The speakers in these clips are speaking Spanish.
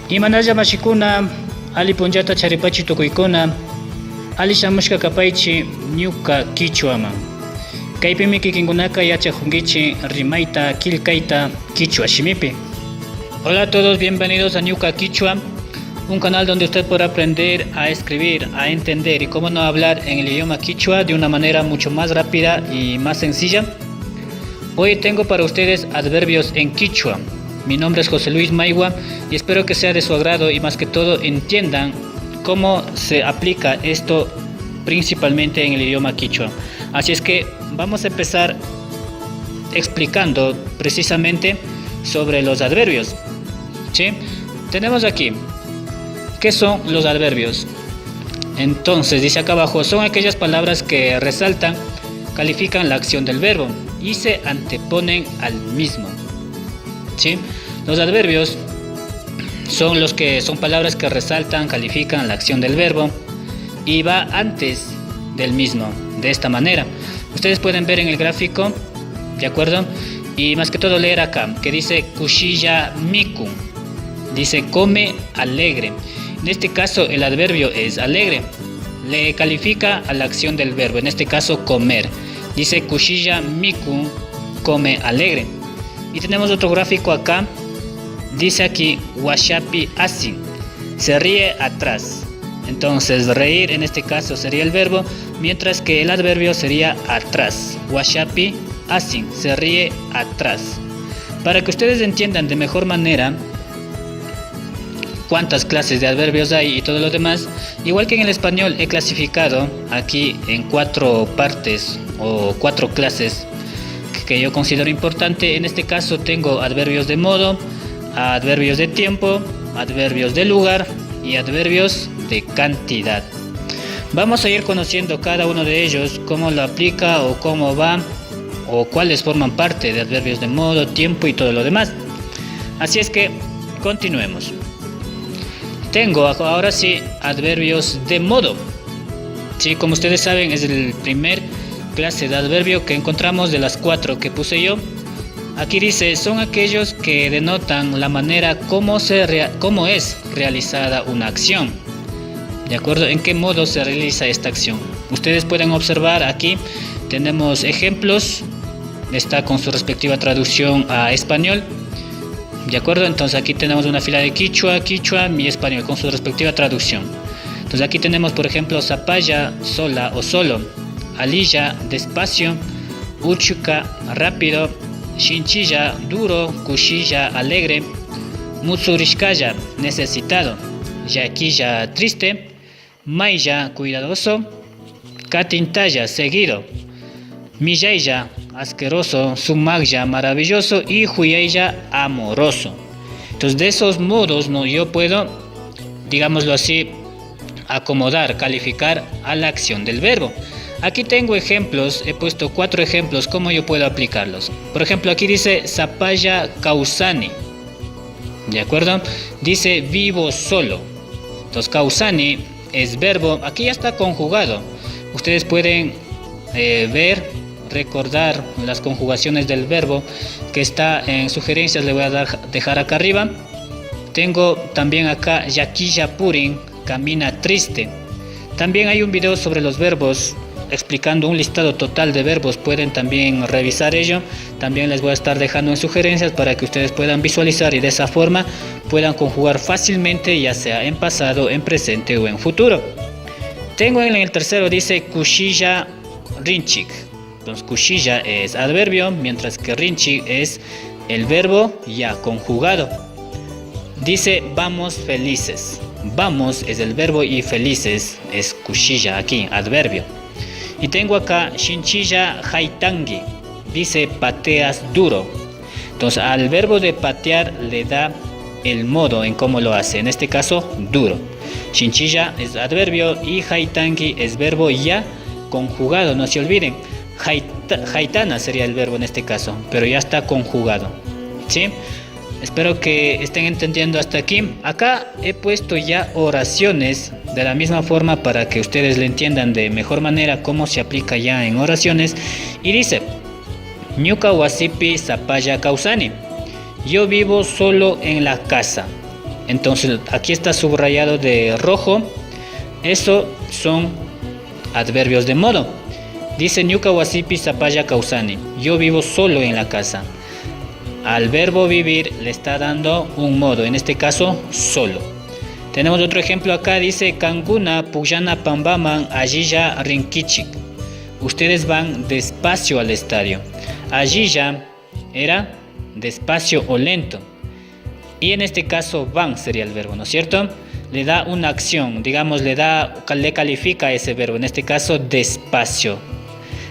Imanalla mashikuna, ali punllata charipachi tukuykuna, ali shamushka kapaychi ñuka Quichuaman. Kaypimi kikinkunaka yachajunkichi rimayta, quillkayta Quichua shimipi. Hola a todos, bienvenidos a Ñuka Quichua, un canal donde usted podrá aprender a escribir, a entender y cómo no hablar en el idioma Quichua de una manera mucho más rápida y más sencilla. Hoy tengo para ustedes adverbios en Quichua. Mi nombre es José Luis Maigua y espero que sea de su agrado y más que todo entiendan cómo se aplica esto principalmente en el idioma Quichua. Así es que vamos a empezar explicando precisamente sobre los adverbios. ¿Sí? Tenemos aquí, ¿qué son los adverbios? Entonces dice acá abajo, son aquellas palabras que resaltan, califican la acción del verbo y se anteponen al mismo. ¿Sí? Los adverbios son palabras que resaltan, califican la acción del verbo y va antes del mismo, de esta manera. Ustedes pueden ver en el gráfico, ¿de acuerdo? Y más que todo leer acá, que dice kushilla miku, dice come alegre. En este caso el adverbio es alegre, le califica a la acción del verbo, en este caso comer. Dice kushilla miku, come alegre. Y tenemos otro gráfico acá, dice aquí washapi asin, se ríe atrás. Entonces reír en este caso sería el verbo, mientras que el adverbio sería atrás. Washapi asin, se ríe atrás. Para que ustedes entiendan de mejor manera cuántas clases de adverbios hay y todo lo demás, igual que en el español he clasificado aquí en 4 partes o 4 clases que yo considero importante. En este caso tengo adverbios de modo, adverbios de tiempo, adverbios de lugar y adverbios de cantidad. Vamos a ir conociendo cada uno de ellos, cómo lo aplica o cómo va o cuáles forman parte de adverbios de modo, tiempo y todo lo demás. Así es que continuemos. Tengo ahora sí adverbios de modo. Sí, como ustedes saben es el primer clase de adverbio que encontramos de las 4 que puse yo. Aquí dice, son aquellos que denotan la manera como es realizada una acción. ¿De acuerdo? ¿En qué modo se realiza esta acción? Ustedes pueden observar aquí, tenemos ejemplos, está con su respectiva traducción a español. ¿De acuerdo? Entonces aquí tenemos una fila de Quichua y español con su respectiva traducción. Entonces aquí tenemos por ejemplo zapaya, sola o solo, alilla, despacio, uchuca, rápido, shinchilla, duro, kushilla, alegre, mutsurishkaya, necesitado, yaquilla, triste, maya, cuidadoso, katintaya, seguido, millaya, asqueroso, sumagya, maravilloso y huyaya, amoroso. Entonces de esos modos yo puedo, digámoslo así, acomodar, calificar a la acción del verbo. Aquí tengo ejemplos, he puesto 4 ejemplos, cómo yo puedo aplicarlos. Por ejemplo, aquí dice zapaya kausani, ¿de acuerdo? Dice vivo solo. Entonces kausani es verbo, aquí ya está conjugado. Ustedes pueden recordar las conjugaciones del verbo que está en sugerencias, le voy a dejar acá arriba. Tengo también acá yaquilla purin, camina triste. También hay un video sobre los verbos explicando un listado total de verbos, pueden también revisar ello. También les voy a estar dejando en sugerencias para que ustedes puedan visualizar y de esa forma puedan conjugar fácilmente, ya sea en pasado, en presente o en futuro. Tengo en el tercero, dice kushilla rinchik. Entonces kushilla es adverbio, mientras que rinchik es el verbo ya conjugado. Dice vamos felices. Vamos es el verbo y felices es kushilla aquí, adverbio. Y tengo acá shinchilla haitangi, dice pateas duro. Entonces al verbo de patear le da el modo en cómo lo hace, en este caso duro. Shinchilla es adverbio y haitangi es verbo ya conjugado, no se olviden. Haitana sería el verbo en este caso, pero ya está conjugado. ¿Sí? Espero que estén entendiendo hasta aquí. Acá he puesto ya oraciones de la misma forma para que ustedes le entiendan de mejor manera cómo se aplica ya en oraciones. Y dice, Ñuka wasipi zapaya kausani. Yo vivo solo en la casa. Entonces aquí está subrayado de rojo. Eso son adverbios de modo. Dice Ñuka wasipi sapaya kausani. Yo vivo solo en la casa. Al verbo vivir le está dando un modo, en este caso solo. Tenemos otro ejemplo acá, dice Kanguna Puyana Pambaman Ajiya Rinkichik. Ustedes van despacio al estadio. Ajiya era despacio o lento. Y en este caso van sería el verbo, ¿no es cierto? Le da una acción, digamos, le califica ese verbo, en este caso despacio.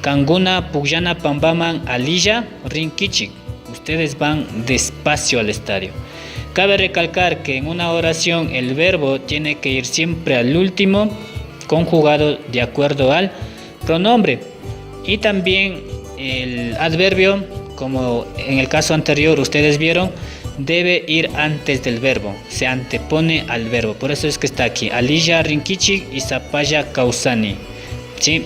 Kanguna Puyana Pambaman Aliya Rinkichik. Ustedes van despacio al estadio. Cabe recalcar que en una oración el verbo tiene que ir siempre al último, conjugado de acuerdo al pronombre. Y también el adverbio, como en el caso anterior ustedes vieron, debe ir antes del verbo, se antepone al verbo. Por eso es que está aquí, Aliya Rinkichik y Sapaya Kausani. ¿Sí?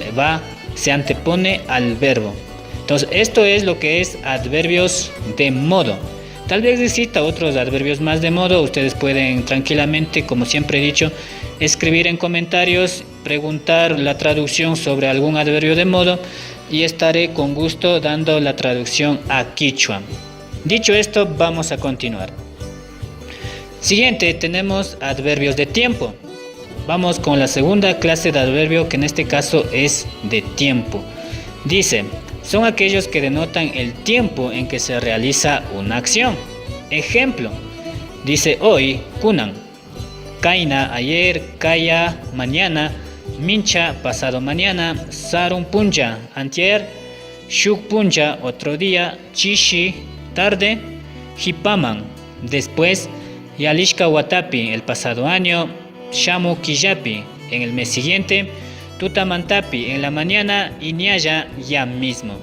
Se antepone al verbo. Entonces esto es lo que es adverbios de modo. Tal vez exista otros adverbios más de modo. Ustedes pueden tranquilamente, como siempre he dicho, escribir en comentarios, preguntar la traducción sobre algún adverbio de modo y estaré con gusto dando la traducción a quichua. Dicho esto, vamos a continuar. Siguiente, tenemos adverbios de tiempo. Vamos con la segunda clase de adverbio, que en este caso es de tiempo. Dice, son aquellos que denotan el tiempo en que se realiza una acción. Ejemplo, dice hoy, kunan, kaina, ayer, kaya, mañana, mincha, pasado mañana, sarun punja, antier, shuk punja, otro día, chishi, tarde, hipaman, después, yalishka watapi, el pasado año, shamu kiyapi, en el mes siguiente, tutamantapi, en la mañana, y nyaya, ya mismo.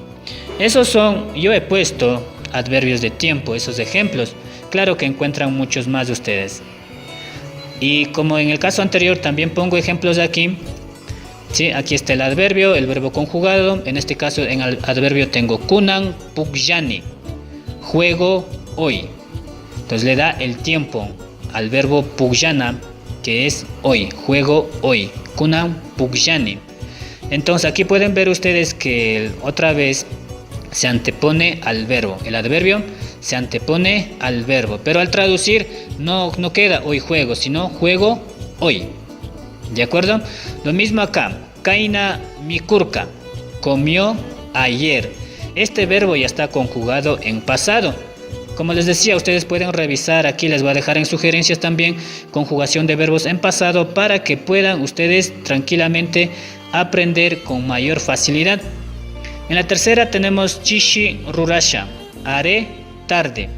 Esos son, yo he puesto adverbios de tiempo, esos ejemplos. Claro que encuentran muchos más de ustedes. Y como en el caso anterior también pongo ejemplos aquí. Sí, aquí está el adverbio, el verbo conjugado. En este caso en el adverbio tengo kunan pugyani, juego hoy. Entonces le da el tiempo al verbo pugyana, que es hoy, juego hoy. Kunan pugyani. Entonces aquí pueden ver ustedes que otra vez se antepone al verbo. El adverbio se antepone al verbo. Pero al traducir no queda hoy juego, sino juego hoy. ¿De acuerdo? Lo mismo acá. Kaina mikurka, comió ayer. Este verbo ya está conjugado en pasado. Como les decía, ustedes pueden revisar, aquí les voy a dejar en sugerencias también conjugación de verbos en pasado para que puedan ustedes tranquilamente aprender con mayor facilidad. En la tercera tenemos chishi rurasha, haré tarde.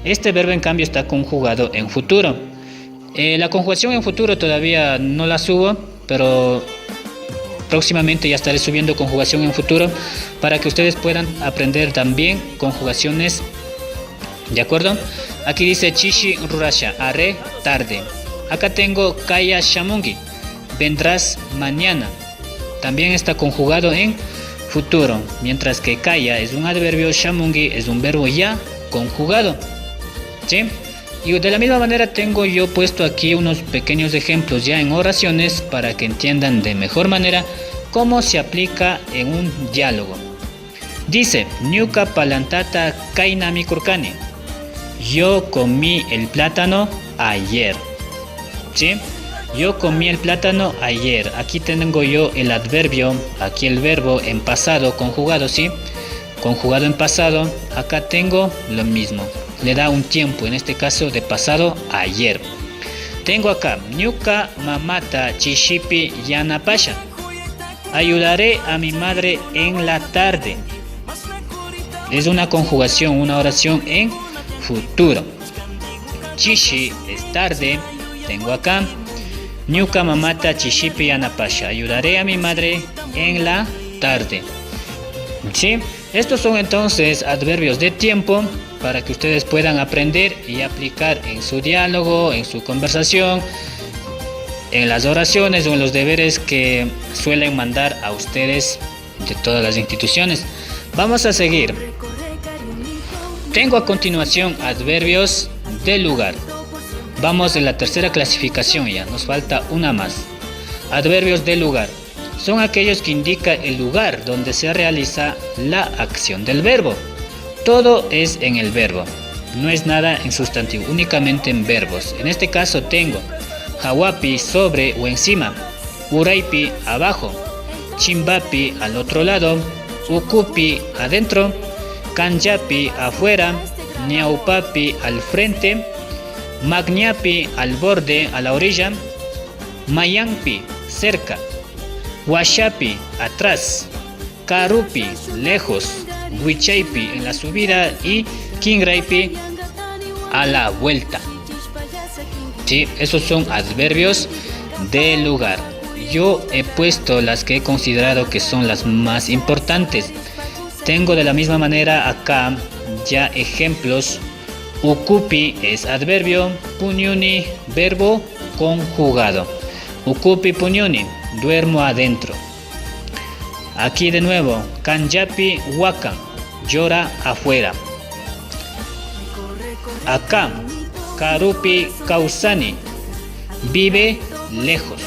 Este verbo en cambio está conjugado en futuro. La conjugación en futuro todavía no la subo, pero próximamente ya estaré subiendo conjugación en futuro para que ustedes puedan aprender también conjugaciones. ¿De acuerdo? Aquí dice chishi rurasha, haré tarde. Acá tengo kaya shamungi, vendrás mañana. También está conjugado en futuro, mientras que kaya es un adverbio, shamungi es un verbo ya conjugado. ¿Sí? Y de la misma manera tengo yo puesto aquí unos pequeños ejemplos ya en oraciones para que entiendan de mejor manera cómo se aplica en un diálogo. Dice, Ñuka palantata kaina mikurkani. Yo comí el plátano ayer. ¿Sí? Yo comí el plátano ayer. Aquí tengo yo el adverbio, aquí el verbo en pasado conjugado, ¿sí? Conjugado en pasado. Acá tengo lo mismo. Le da un tiempo, en este caso de pasado ayer. Tengo acá, Ñuka mamata chishipi yanapasha. Ayudaré a mi madre en la tarde. Es una conjugación, una oración en futuro. Chishi es tarde. Tengo acá, Ñuka mamata chishipi yanapasha. Ayudaré a mi madre en la tarde. ¿Sí? Estos son entonces adverbios de tiempo para que ustedes puedan aprender y aplicar en su diálogo, en su conversación, en las oraciones o en los deberes que suelen mandar a ustedes de todas las instituciones. Vamos a seguir. Tengo a continuación adverbios de lugar. Vamos en la tercera clasificación ya, nos falta una más. Adverbios de lugar. Son aquellos que indican el lugar donde se realiza la acción del verbo. Todo es en el verbo, no es nada en sustantivo, únicamente en verbos. En este caso tengo Hawapi, sobre o encima, Uraipi, abajo, Chimbapi, al otro lado, Ukupi, adentro, Kanyapi, afuera, Ñaupapi, al frente, Magñapi, al borde, a la orilla, Mayampi, cerca, Huachapi, atrás, Karupi, lejos, Huichaipi, en la subida, y Kingraipi, a la vuelta. Sí, esos son adverbios de lugar. Yo he puesto las que he considerado que son las más importantes. Tengo de la misma manera acá ya ejemplos. Ukupi es adverbio, puñuni, verbo conjugado. Ukupi puñuni, duermo adentro. Aquí de nuevo, Kanyapi wakan, llora afuera. Acá, Karupi kausani, vive lejos.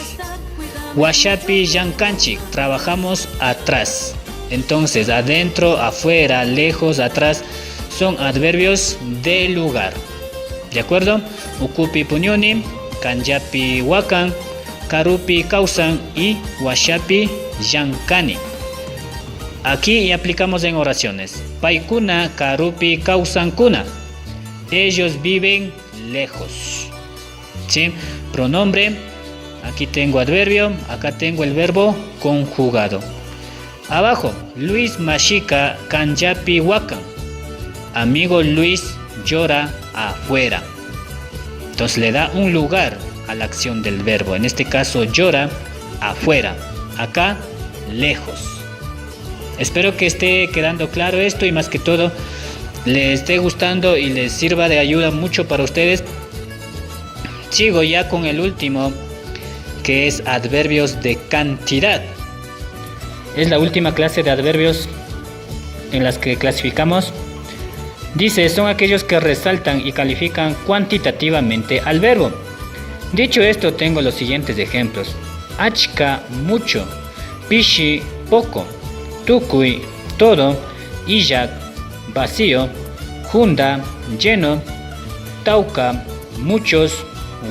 Huachapi yankanchi, trabajamos atrás. Entonces, adentro, afuera, lejos, atrás, son adverbios de lugar. ¿De acuerdo? Ukupi puñuni, Kanyapi wakan, Karupi kausan y Huachapi yankani. Aquí aplicamos en oraciones. Paikuna karupi kausan kuna. Ellos viven lejos. ¿Sí? Pronombre. Aquí tengo adverbio. Acá tengo el verbo conjugado. Abajo. Luis Mashika Kanyapi wakan. Amigo Luis llora afuera. Entonces le da un lugar a la acción del verbo. En este caso llora afuera. Acá lejos. Espero que esté quedando claro esto y más que todo les esté gustando y les sirva de ayuda mucho para ustedes. Sigo ya con el último, que es adverbios de cantidad. Es la última clase de adverbios en las que clasificamos. Dice, son aquellos que resaltan y califican cuantitativamente al verbo. Dicho esto, tengo los siguientes ejemplos. Achka, mucho. Pishi, poco. Tukui, todo. Iyak, vacío. Junda, lleno. Tauka, muchos.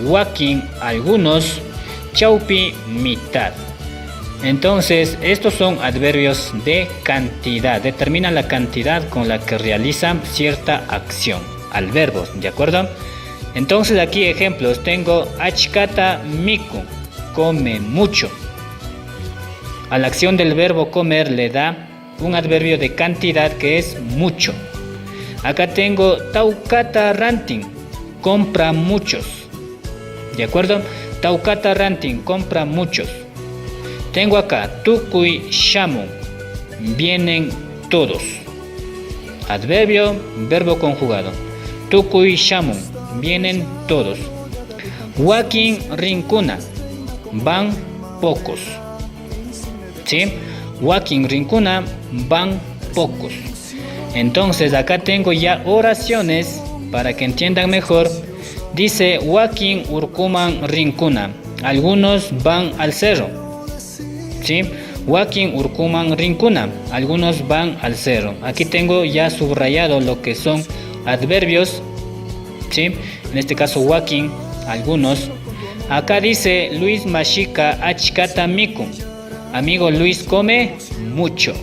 Wakin, algunos. Chaupi, mitad. Entonces, estos son adverbios de cantidad. Determinan la cantidad con la que realizan cierta acción al verbo, ¿de acuerdo? Entonces, aquí ejemplos. Tengo achkata miku, come mucho. A la acción del verbo comer le da un adverbio de cantidad que es mucho. Acá tengo taukata ranting, compra muchos. ¿De acuerdo? Taukata ranting, compra muchos. Tengo acá tukui shamu, vienen todos. Adverbio, verbo conjugado. Tukui shamu, vienen todos. Wakin rincuna, van pocos. ¿Sí? Wakin rincuna, van pocos. Entonces acá tengo ya oraciones para que entiendan mejor. Dice Wakin urkuman rincuna, algunos van al cerro. ¿Sí? Wakin urkuman rincuna, algunos van al cerro. Aquí tengo ya subrayado lo que son adverbios. ¿Sí? En este caso wakin, algunos. Acá dice Luis Mashika achkata miku, amigo Luis come mucho.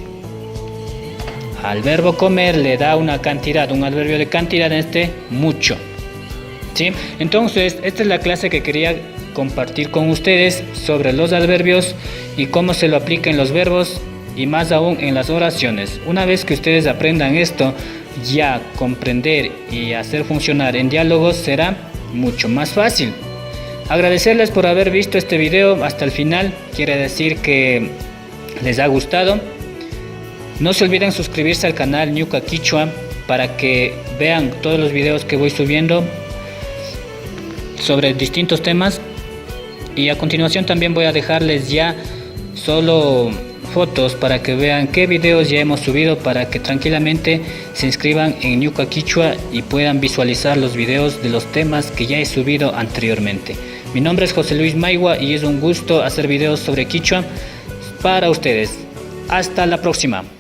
Al verbo comer le da una cantidad, un adverbio de cantidad en este mucho. ¿Sí? Entonces, esta es la clase que quería compartir con ustedes sobre los adverbios y cómo se lo aplica en los verbos y más aún en las oraciones. Una vez que ustedes aprendan esto, ya comprender y hacer funcionar en diálogos será mucho más fácil. Agradecerles por haber visto este video hasta el final, quiere decir que les ha gustado. No se olviden suscribirse al canal Ñuka Quichua para que vean todos los videos que voy subiendo sobre distintos temas. Y a continuación también voy a dejarles ya solo fotos para que vean qué videos ya hemos subido, para que tranquilamente se inscriban en Ñuka Quichua y puedan visualizar los videos de los temas que ya he subido anteriormente. Mi nombre es José Luis Maigua y es un gusto hacer videos sobre Quichua para ustedes. Hasta la próxima.